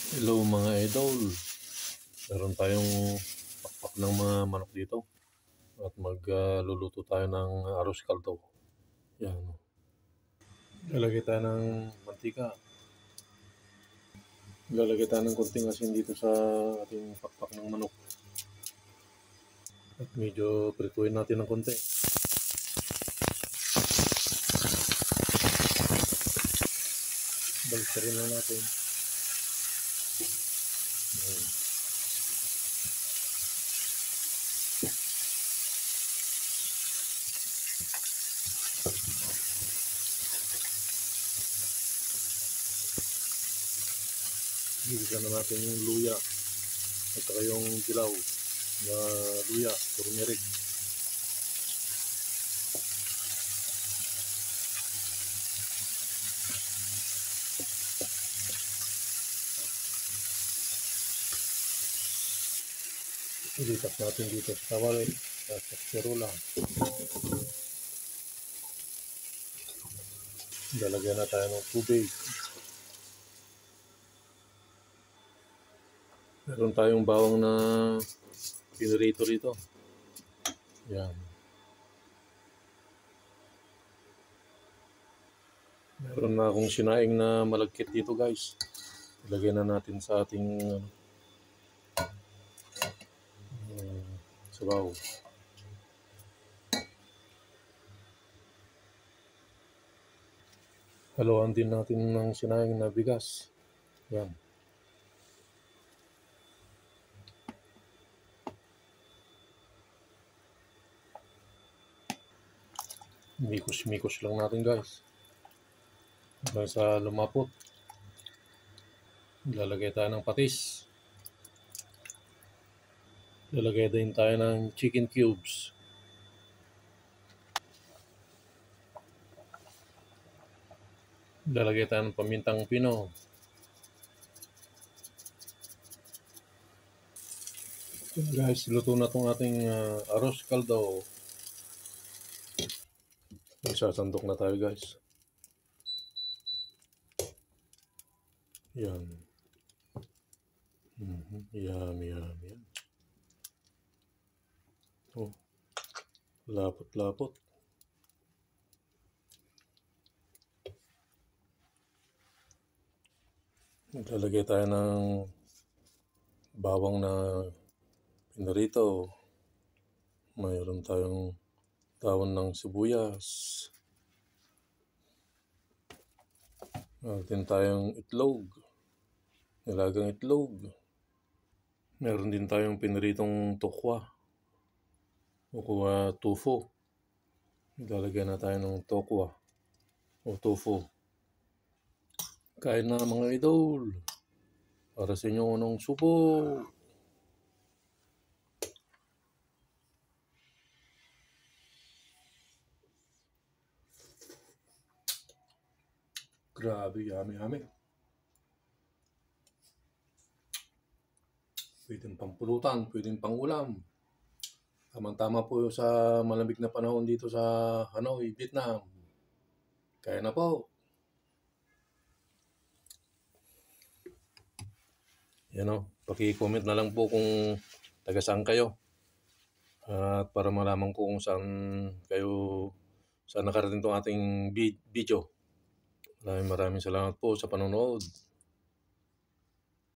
Hello mga idol, meron tayong pakpak ng mga manok dito at magluluto tayo ng arroz caldo. Yan. Lalagay tayo ng mantika. Lalagay tayo ng konting asin dito sa ating pakpak ng manok. At medyo prituin natin ng konti. Baliktad lang natin. Yan. Gigisa na natin yung luya at saka yung dilaw na luya, turmeric. Ilipat natin dito sa kawali at sa sirula. Lalagyan na tayo ng tubig. Meron tayong bawang na pinirito rito. Yan. Meron na akong sinaing na malagkit dito guys. Ilagay na natin sa ating sabaw. Haluan din natin ng sinaing na bigas. Yan. Mikos-mikos lang natin guys. Hanggang sa lumapot. Lalagay tayo ng patis. Lalagay din tayo ng chicken cubes. Lalagay tayo ng pamintang pino. Guys, luto na itong ating arroz caldo. Magsasandok na tayo guys. Yan. Yummy. Oh, lapot-lapot. Lalagay tayo ng bawang na pinarito. Mayroon tayong dahon ng sibuyas. Meron tayong itlog. Nilagang itlog. Meron din tayong pinaritong tokwa. O tofu. Lalagyan na tayo ng tokwa o tofu. Kain na mga idol. Para sa inyo unang subo. Grabe, yummy. Pwedeng pampulutan, pwedeng pangulam. Tama-tama po sa malamig na panahon dito sa Hanoi, Vietnam. Kaya na po. Yan o, paki-comment na lang po kung taga saan kayo. At para malaman ko kung saan nakarating itong ating video. Maraming salamat po sa panonood.